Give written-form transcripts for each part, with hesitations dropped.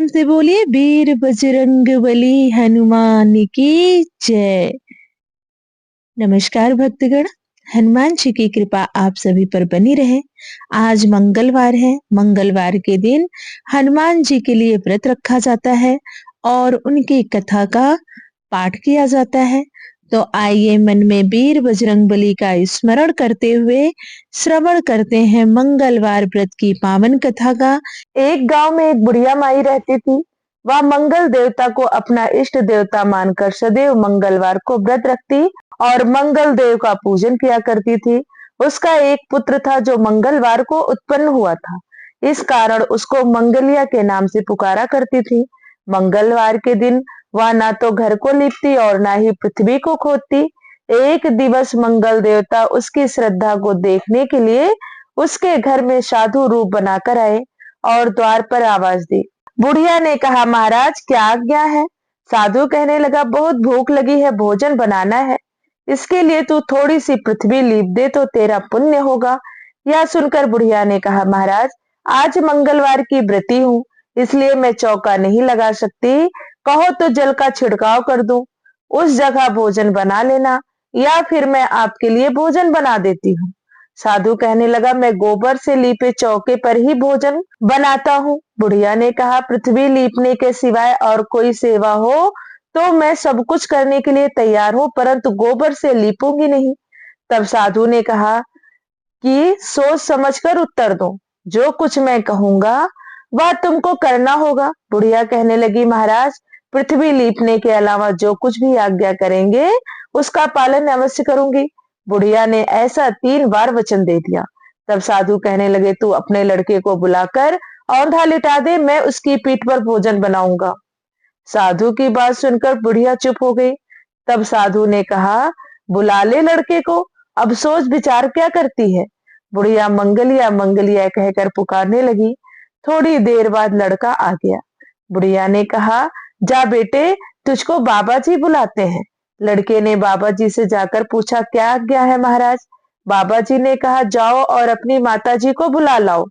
से बोलिए वीर बजरंगबली हनुमान की जय। नमस्कार भक्तगण, हनुमान जी की कृपा आप सभी पर बनी रहे। आज मंगलवार है। मंगलवार के दिन हनुमान जी के लिए व्रत रखा जाता है और उनकी कथा का पाठ किया जाता है। तो आइए मन में वीर बजरंगबली का स्मरण करते हुए श्रवण करते हैं मंगलवार व्रत की पावन कथा का। एक गांव में एक बुढ़िया माई रहती थी। वह मंगल देवता को अपना इष्ट देवता मानकर सदैव मंगलवार को व्रत रखती और मंगल देव का पूजन किया करती थी। उसका एक पुत्र था जो मंगलवार को उत्पन्न हुआ था। इस कारण उसको मंगलिया के नाम से पुकारा करती थी। मंगलवार के दिन वह ना तो घर को लीपती और ना ही पृथ्वी को खोदती। एक दिवस मंगल देवता उसकी श्रद्धा को देखने के लिए उसके घर में साधु रूप बनाकर आए और द्वार पर आवाज दी। बुढ़िया ने कहा, महाराज क्या आज्ञा है? साधु कहने लगा, बहुत भूख लगी है, भोजन बनाना है। इसके लिए तू थोड़ी सी पृथ्वी लीप दे तो तेरा पुण्य होगा। यह सुनकर बुढ़िया ने कहा, महाराज आज मंगलवार की व्रती हूँ, इसलिए मैं चौका नहीं लगा सकती। कहो तो जल का छिड़काव कर दूं, उस जगह भोजन बना लेना, या फिर मैं आपके लिए भोजन बना देती हूँ। साधु कहने लगा, मैं गोबर से लीपे चौके पर ही भोजन बनाता हूँ। बुढ़िया ने कहा, पृथ्वी लीपने के सिवाय और कोई सेवा हो तो मैं सब कुछ करने के लिए तैयार हूँ, परंतु गोबर से लीपूंगी नहीं। तब साधु ने कहा कि सोच समझकर उत्तर दो, जो कुछ मैं कहूंगा वह तुमको करना होगा। बुढ़िया कहने लगी, महाराज पृथ्वी लीपने के अलावा जो कुछ भी आज्ञा करेंगे उसका पालन अवश्य करूंगी। बुढ़िया ने ऐसा 3 बार वचन दे दिया। तब साधु कहने लगे, तू अपने लड़के को बुलाकर औंधा लिटा दे, मैं उसकी पीठ पर भोजन बनाऊंगा। साधु की बात सुनकर बुढ़िया चुप हो गई। तब साधु ने कहा, बुला ले लड़के को, अब सोच विचार क्या करती है। बुढ़िया मंगलिया मंगलिया कहकर पुकारने लगी। थोड़ी देर बाद लड़का आ गया। बुढ़िया ने कहा, जा बेटे, तुझको बाबा जी बुलाते हैं। लड़के ने बाबा जी से जाकर पूछा, क्या आज्ञा है महाराज? बाबा जी ने कहा, जाओ और अपनी माता जी को बुला लाओ।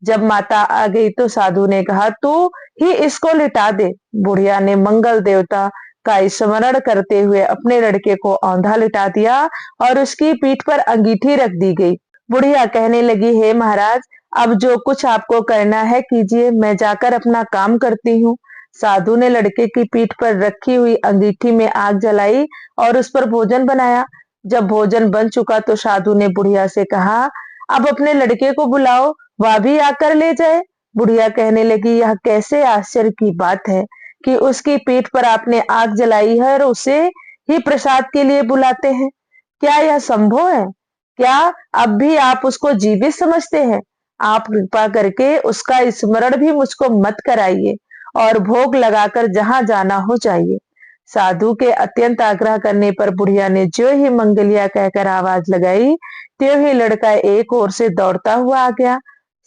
जब माता आ गई तो साधु ने कहा, तू ही इसको लिटा दे। बुढ़िया ने मंगल देवता का स्मरण करते हुए अपने लड़के को औंधा लिटा दिया और उसकी पीठ पर अंगीठी रख दी गई। बुढ़िया कहने लगी, हे महाराज अब जो कुछ आपको करना है कीजिए, मैं जाकर अपना काम करती हूँ। साधु ने लड़के की पीठ पर रखी हुई अंगीठी में आग जलाई और उस पर भोजन बनाया। जब भोजन बन चुका तो साधु ने बुढ़िया से कहा, अब अपने लड़के को बुलाओ, वह भी आकर ले जाए। बुढ़िया कहने लगी, यह कैसे आश्चर्य की बात है कि उसकी पीठ पर आपने आग जलाई है और उसे ही प्रसाद के लिए बुलाते हैं। क्या यह संभव है? क्या अब भी आप उसको जीवित समझते हैं? आप कृपा करके उसका स्मरण भी मुझको मत कराइए और भोग लगाकर जहां जाना हो जाइए। साधु के अत्यंत आग्रह करने पर बुढ़िया ने जो ही मंगलिया कहकर आवाज लगाई, त्यों ही लड़का एक ओर से दौड़ता हुआ आ गया।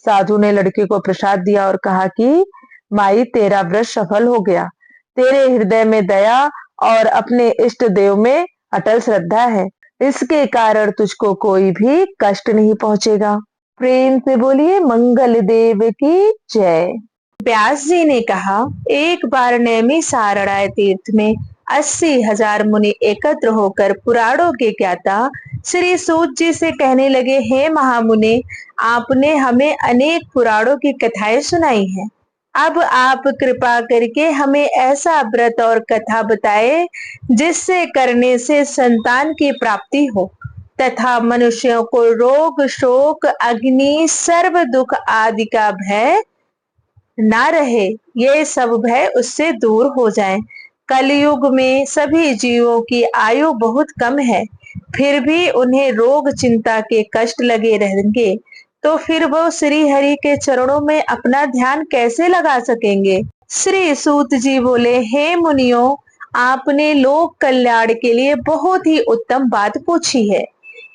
साधु ने लड़के को प्रसाद दिया और कहा कि माई तेरा व्रत सफल हो गया। तेरे हृदय में दया और अपने इष्ट देव में अटल श्रद्धा है, इसके कारण तुझको कोई भी कष्ट नहीं पहुंचेगा। प्रेम से बोलिए मंगल देव की जय। व्यास जी ने कहा, एक बार नैमी सारणाय तीर्थ में 80,000 मुनि एकत्र होकर पुराणों के ज्ञाता श्री सूत जी से कहने लगे, हे महामुने, आपने हमें अनेक पुराणों की कथाएं सुनाई हैं। अब आप कृपा करके हमें ऐसा व्रत और कथा बताए जिससे करने से संतान की प्राप्ति हो तथा मनुष्यों को रोग शोक अग्नि सर्व दुख आदि का भय ना रहे, ये सब भय उससे दूर हो जाए। कलयुग में सभी जीवों की आयु बहुत कम है, फिर भी उन्हें रोग चिंता के कष्ट लगे रहेंगे, तो फिर वो श्री हरि के चरणों में अपना ध्यान कैसे लगा सकेंगे। श्री सूत जी बोले, हे मुनियों, आपने लोक कल्याण के लिए बहुत ही उत्तम बात पूछी है।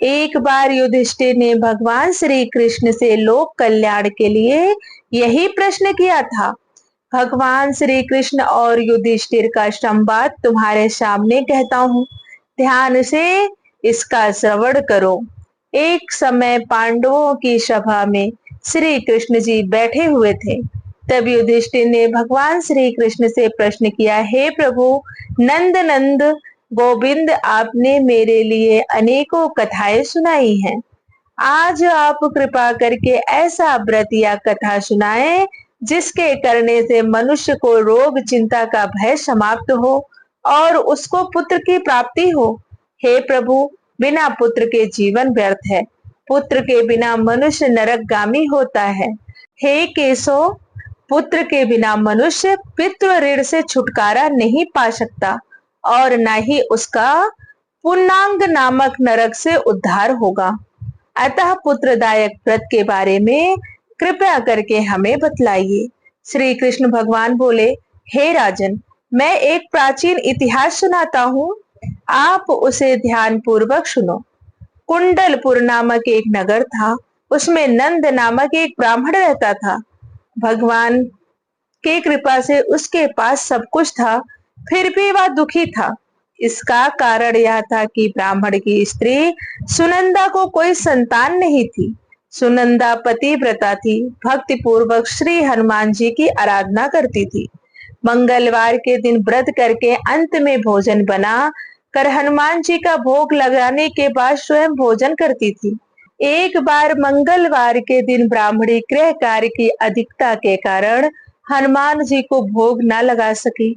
एक बार युधिष्ठिर ने भगवान श्री कृष्ण से लोक कल्याण के लिए यही प्रश्न किया था। भगवान श्री कृष्ण और युधिष्ठिर का संवाद तुम्हारे सामने कहता हूँ, ध्यान से इसका श्रवण करो। एक समय पांडवों की सभा में श्री कृष्ण जी बैठे हुए थे। तब युधिष्ठिर ने भगवान श्री कृष्ण से प्रश्न किया, हे प्रभु नंद नंद गोविंद, आपने मेरे लिए अनेकों कथाएं सुनाई हैं। आज आप कृपा करके ऐसा व्रत या कथा सुनाएं जिसके करने से मनुष्य को रोग चिंता का भय समाप्त हो और उसको पुत्र की प्राप्ति हो। हे प्रभु, बिना पुत्र के जीवन व्यर्थ है, पुत्र के बिना मनुष्य नरकगामी होता है। हे केशव, पुत्र के बिना मनुष्य पितृ ऋण से छुटकारा नहीं पा सकता और न ही उसका पुण्यांग नामक नरक से उद्धार होगा। अतः पुत्रदायक व्रत के बारे में कृपया करके हमें बतलाइए। श्री कृष्ण भगवान बोले, हे राजन, मैं एक प्राचीन इतिहास सुनाता हूँ, आप उसे ध्यान पूर्वक सुनो। कुंडलपुर नामक एक नगर था, उसमें नंद नामक एक ब्राह्मण रहता था। भगवान के कृपा से उसके पास सब कुछ था, फिर भी वह दुखी था। इसका कारण यह था कि ब्राह्मण की स्त्री सुनंदा को कोई संतान नहीं थी। सुनंदा पतिव्रता थी, भक्ति पूर्वक श्री हनुमान जी की आराधना करती थी। मंगलवार के दिन व्रत करके अंत में भोजन बना कर हनुमान जी का भोग लगाने के बाद स्वयं भोजन करती थी। एक बार मंगलवार के दिन ब्राह्मणी गृह कार्य की अधिकता के कारण हनुमान जी को भोग न लगा सकी,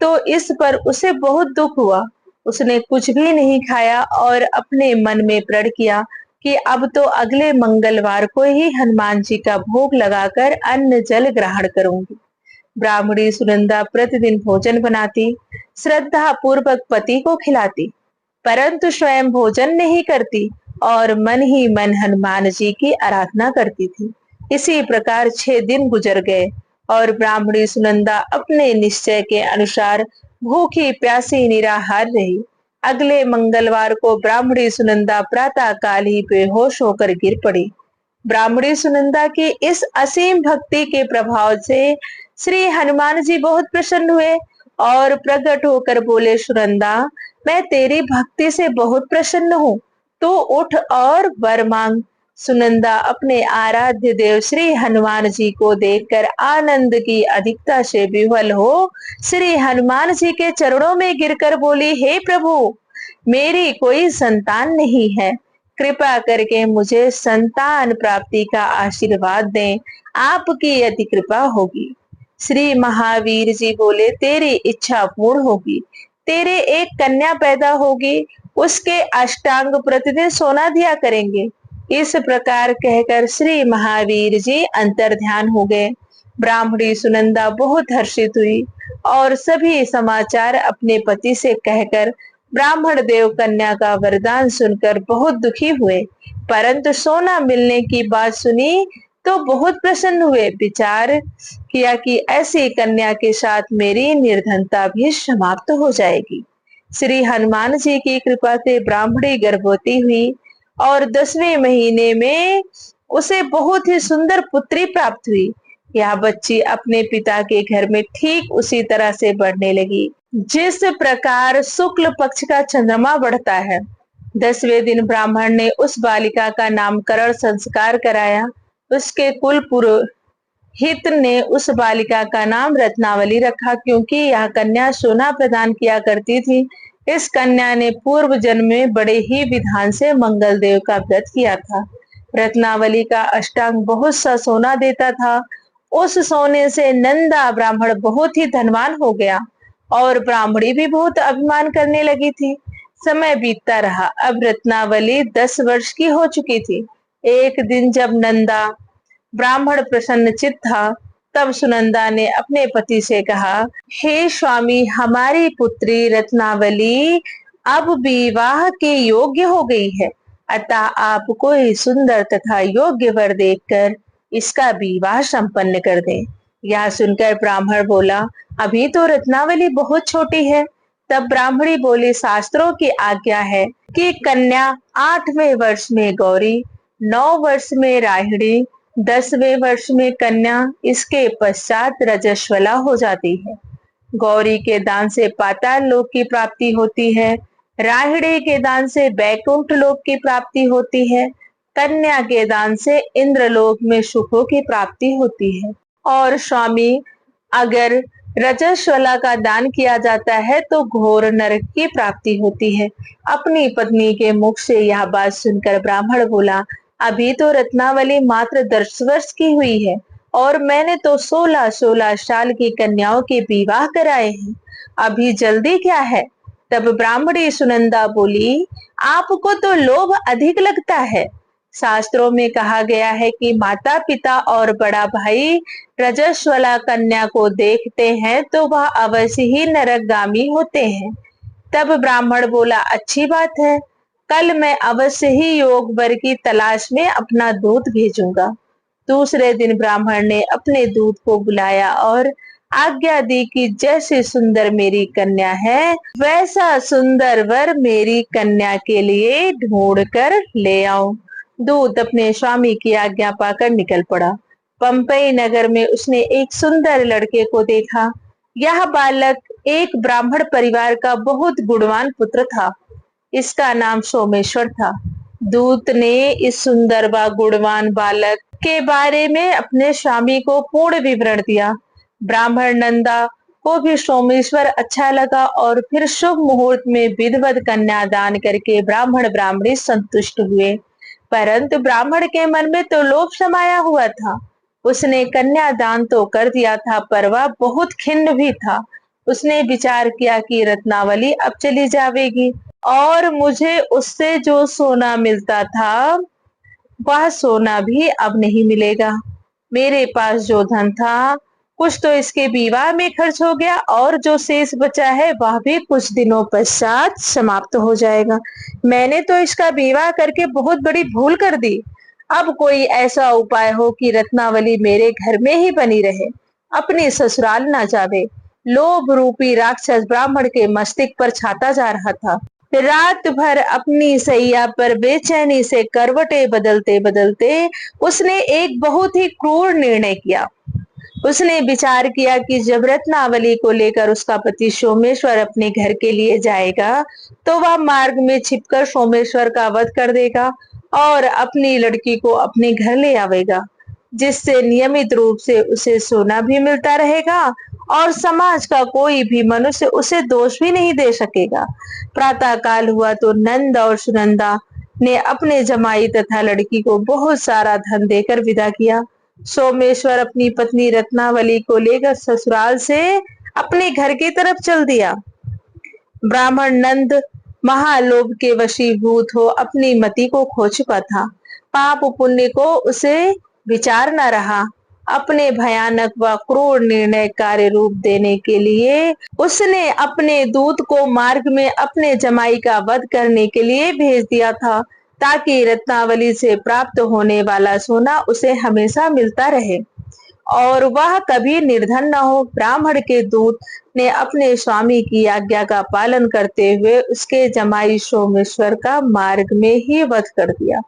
तो इस पर उसे बहुत दुख हुआ। उसने कुछ भी नहीं खाया और अपने मन में प्रण किया कि अब तो अगले मंगलवार को ही हनुमान जी का भोग लगाकर अन्न जल ग्रहण करूंगी। ब्राह्मणी सुनंदा प्रतिदिन भोजन बनाती, श्रद्धा पूर्वक पति को खिलाती, परंतु स्वयं भोजन नहीं करती और मन ही मन हनुमान जी की आराधना करती थी। इसी प्रकार 6 दिन गुजर गए और ब्राह्मणी सुनंदा अपने निश्चय के अनुसार भूखी प्यासी निराहार रही। अगले मंगलवार को ब्राह्मणी सुनंदा प्रातः काल ही बेहोश होकर गिर पड़ी। ब्राह्मणी सुनंदा की इस असीम भक्ति के प्रभाव से श्री हनुमान जी बहुत प्रसन्न हुए और प्रकट होकर बोले, सुनंदा, मैं तेरी भक्ति से बहुत प्रसन्न हूँ, तू उठ और वर मांग। सुनंदा अपने आराध्य देव श्री हनुमान जी को देखकर आनंद की अधिकता से विह्वल हो श्री हनुमान जी के चरणों में गिरकर बोली, हे प्रभु, मेरी कोई संतान नहीं है, कृपा करके मुझे संतान प्राप्ति का आशीर्वाद दें, आपकी यदि कृपा होगी। श्री महावीर जी बोले, तेरी इच्छा पूर्ण होगी, तेरे एक कन्या पैदा होगी, उसके अष्टांग प्रतिदिन सोना दिया करेंगे। इस प्रकार कहकर श्री महावीर जी अंतर ध्यान हो गए। ब्राह्मणी सुनंदा बहुत हर्षित हुई और सभी समाचार अपने पति से कहकर ब्राह्मण देव कन्या का वरदान सुनकर बहुत दुखी हुए, परंतु सोना मिलने की बात सुनी तो बहुत प्रसन्न हुए। विचार किया कि ऐसी कन्या के साथ मेरी निर्धनता भी समाप्त हो जाएगी। श्री हनुमान जी की कृपा से ब्राह्मणी गर्भवती हुई और 10वें महीने में उसे बहुत ही सुंदर पुत्री प्राप्त हुई। यह बच्ची अपने पिता के घर में ठीक उसी तरह से बढ़ने लगी जिस प्रकार शुक्ल पक्ष का चंद्रमा बढ़ता है। 10वें दिन ब्राह्मण ने उस बालिका का नामकरण संस्कार कराया। उसके कुल पुरोहित ने उस बालिका का नाम रत्नावली रखा, क्योंकि यह कन्या सोना प्रदान किया करती थी। इस कन्या ने पूर्व जन्म में बड़े ही विधान से मंगल देव का व्रत किया था। रत्नावली का अष्टांग बहुत सा सोना देता था। उस सोने से नंदा ब्राह्मण बहुत ही धनवान हो गया और ब्राह्मणी भी बहुत अभिमान करने लगी थी। समय बीतता रहा। अब रत्नावली 10 वर्ष की हो चुकी थी। एक दिन जब नंदा ब्राह्मण प्रसन्नचित था, तब सुनंदा ने अपने पति से कहा, हे स्वामी, हमारी पुत्री रत्नावली अब विवाह के योग्य हो गई है, अतः आप कोई सुंदर तथा योग्य वर देखकर इसका विवाह संपन्न कर दें। यह सुनकर ब्राह्मण बोला, अभी तो रत्नावली बहुत छोटी है। तब ब्राह्मणी बोली, शास्त्रों की आज्ञा है कि कन्या 8वें वर्ष में गौरी, 9 वर्ष में राहिणी, 10वें वर्ष में कन्या, इसके पश्चात रजस्वला हो जाती है। गौरी के दान से पाताल लोक की प्राप्ति होती है, राहिणी के दान से बैकुंठ लोक की प्राप्ति होती है, कन्या के दान से इंद्रलोक में सुखों की प्राप्ति होती है और स्वामी, अगर रजस्वला का दान किया जाता है तो घोर नरक की प्राप्ति होती है। अपनी पत्नी के मुख से यह बात सुनकर ब्राह्मण बोला, अभी तो रत्नावली मात्र 10 वर्ष की हुई है और मैंने तो 16-16 साल की कन्याओं के विवाह कराए हैं, अभी जल्दी क्या है। तब ब्राह्मणी सुनंदा बोली, आपको तो लोभ अधिक लगता है। शास्त्रों में कहा गया है कि माता पिता और बड़ा भाई रजस्वला कन्या को देखते हैं तो वह अवश्य ही नरकगामी होते हैं। तब ब्राह्मण बोला, अच्छी बात है, कल मैं अवश्य ही योग वर की तलाश में अपना दूत भेजूंगा। दूसरे दिन ब्राह्मण ने अपने दूत को बुलाया और आज्ञा दी कि जैसे सुंदर मेरी कन्या है वैसा सुंदर वर मेरी कन्या के लिए ढूंढ कर ले आओ। दूत अपने स्वामी की आज्ञा पाकर निकल पड़ा। पंपई नगर में उसने एक सुंदर लड़के को देखा। यह बालक एक ब्राह्मण परिवार का बहुत गुणवान पुत्र था। इसका नाम सोमेश्वर था। दूत ने इस सुंदर व गुणवान बालक के बारे में अपने स्वामी को पूर्ण विवरण दिया। ब्राह्मण नंदा को भी सोमेश्वर अच्छा लगा और फिर शुभ मुहूर्त में विधिवत कन्या दान करके ब्राह्मण ब्राह्मणी संतुष्ट हुए। परंतु ब्राह्मण के मन में तो लोभ समाया हुआ था। उसने कन्या दान तो कर दिया था पर वह बहुत खिन्न भी था। उसने विचार किया कि रत्नावली अब चली जाएगी और मुझे उससे जो सोना मिलता था वह सोना भी अब नहीं मिलेगा। मेरे पास जो धन था कुछ तो इसके विवाह में खर्च हो गया और जो शेष बचा है वह भी कुछ दिनों पश्चात समाप्त हो जाएगा। मैंने तो इसका विवाह करके बहुत बड़ी भूल कर दी। अब कोई ऐसा उपाय हो कि रत्नावली मेरे घर में ही बनी रहे, अपने ससुराल ना जावे। लोभ रूपी राक्षस ब्राह्मण के मस्तिष्क पर छाता जा रहा था। रात भर अपनी सैया पर बेचैनी से करवटें बदलते बदलते उसने एक बहुत ही क्रूर निर्णय किया। उसने विचार किया कि जब रत्नावली को लेकर उसका पति सोमेश्वर अपने घर के लिए जाएगा तो वह मार्ग में छिपकर सोमेश्वर का वध कर देगा और अपनी लड़की को अपने घर ले आवेगा, जिससे नियमित रूप से उसे सोना भी मिलता रहेगा और समाज का कोई भी मनुष्य उसे दोष भी नहीं दे सकेगा। प्रातः काल हुआ तो नंद और सुनंदा ने अपने जमाई तथा लड़की को बहुत सारा धन देकर विदा किया। सोमेश्वर अपनी पत्नी रत्नावली को लेकर ससुराल से अपने घर की तरफ चल दिया। ब्राह्मण नंद महालोभ के वशीभूत हो अपनी मति को खो चुका था। पाप पुण्य को उसे विचार न रहा। अपने भयानक व क्रूर निर्णय कार्य रूप देने के लिए उसने अपने दूत को मार्ग में अपने जमाई का वध करने के लिए भेज दिया था, ताकि रत्नावली से प्राप्त होने वाला सोना उसे हमेशा मिलता रहे और वह कभी निर्धन न हो। ब्राह्मण के दूत ने अपने स्वामी की आज्ञा का पालन करते हुए उसके जमाई सोमेश्वर का मार्ग में ही वध कर दिया।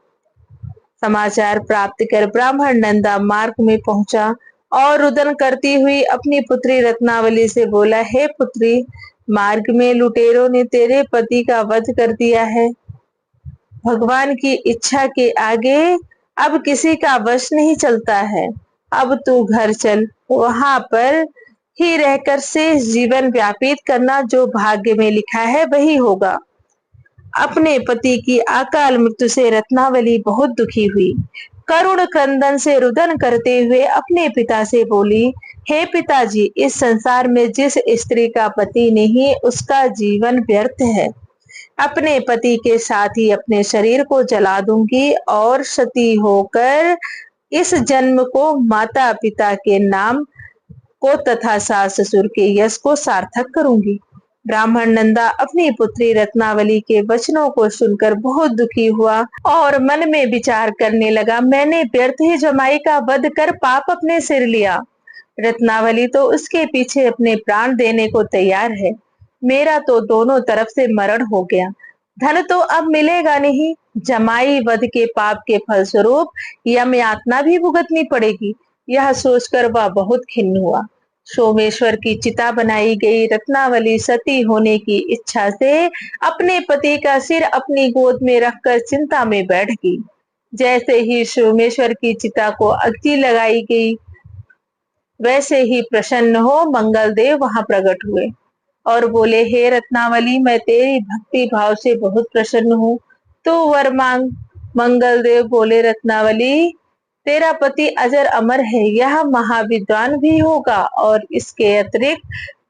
समाचार प्राप्त कर ब्राह्मण नंदा मार्ग में पहुंचा और रुदन करती हुई अपनी पुत्री रत्नावली से बोला, हे पुत्री, मार्ग में लुटेरों ने तेरे पति का वध कर दिया है। भगवान की इच्छा के आगे अब किसी का वश नहीं चलता है। अब तू घर चल, वहां पर ही रहकर शेष जीवन व्यतीत करना, जो भाग्य में लिखा है वही होगा। अपने पति की अकाल मृत्यु से रत्नावली बहुत दुखी हुई। करुण क्रंदन से रुदन करते हुए अपने पिता से बोली, हे पिताजी, इस संसार में जिस स्त्री का पति नहीं उसका जीवन व्यर्थ है। अपने पति के साथ ही अपने शरीर को जला दूंगी और सती होकर इस जन्म को माता पिता के नाम को तथा सास ससुर के यश को सार्थक करूंगी। ब्राह्मण नंदा अपनी पुत्री रत्नावली के वचनों को सुनकर बहुत दुखी हुआ और मन में विचार करने लगा, मैंने व्यर्थ ही जमाई का वध कर पाप अपने सिर लिया। रत्नावली तो उसके पीछे अपने प्राण देने को तैयार है। मेरा तो दोनों तरफ से मरण हो गया। धन तो अब मिलेगा नहीं। जमाई वध के पाप के फलस्वरूप यम यातना भी भुगतनी पड़ेगी। यह सोचकर वह बहुत खिन्न हुआ। सोमेश्वर की चिता बनाई गई। रत्नावली सती होने की इच्छा से अपने पति का सिर अपनी गोद में रखकर चिंता में बैठ गई। जैसे ही सोमेश्वर की चिता को अग्नि लगाई गई, वैसे ही प्रसन्न हो मंगल देव वहां प्रकट हुए और बोले, हे रत्नावली, मैं तेरी भक्ति भाव से बहुत प्रसन्न हूँ, तो वर मांग। मंगल देव बोले, रत्नावली, तेरा पति अजर अमर है, यह महाविद्वान भी होगा, और इसके अतिरिक्त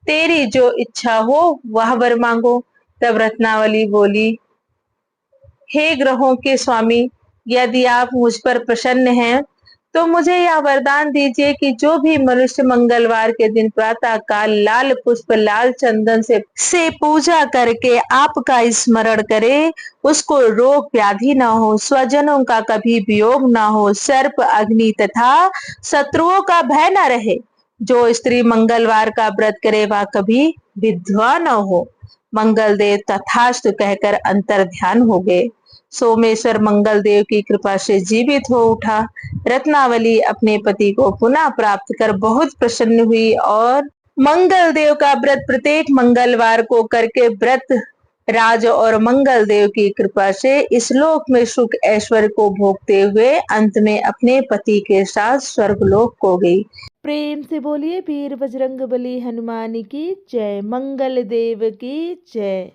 तेरी जो इच्छा हो वह वर मांगो। तब रत्नावली बोली, हे ग्रहों के स्वामी, यदि आप मुझ पर प्रसन्न हैं तो मुझे यह वरदान दीजिए कि जो भी मनुष्य मंगलवार के दिन प्रातः काल लाल पुष्प लाल चंदन से पूजा करके आपका स्मरण करे, उसको रोग व्याधि ना हो, स्वजनों का कभी वियोग ना हो, सर्प अग्नि तथा शत्रुओं का भय न रहे। जो स्त्री मंगलवार का व्रत करे वह कभी विधवा न हो। मंगल देव तथास्तु कहकर अंतर ध्यान हो गए। सोमेश्वर मंगल देव की कृपा से जीवित हो उठा। रत्नावली अपने पति को पुनः प्राप्त कर बहुत प्रसन्न हुई और मंगल देव का व्रत प्रत्येक मंगलवार को करके व्रत राज और मंगल देव की कृपा से इस लोक में सुख ऐश्वर्य को भोगते हुए अंत में अपने पति के साथ स्वर्गलोक को गई। प्रेम से बोलिए वीर बजरंगबली हनुमान की जय, मंगल देव की जय।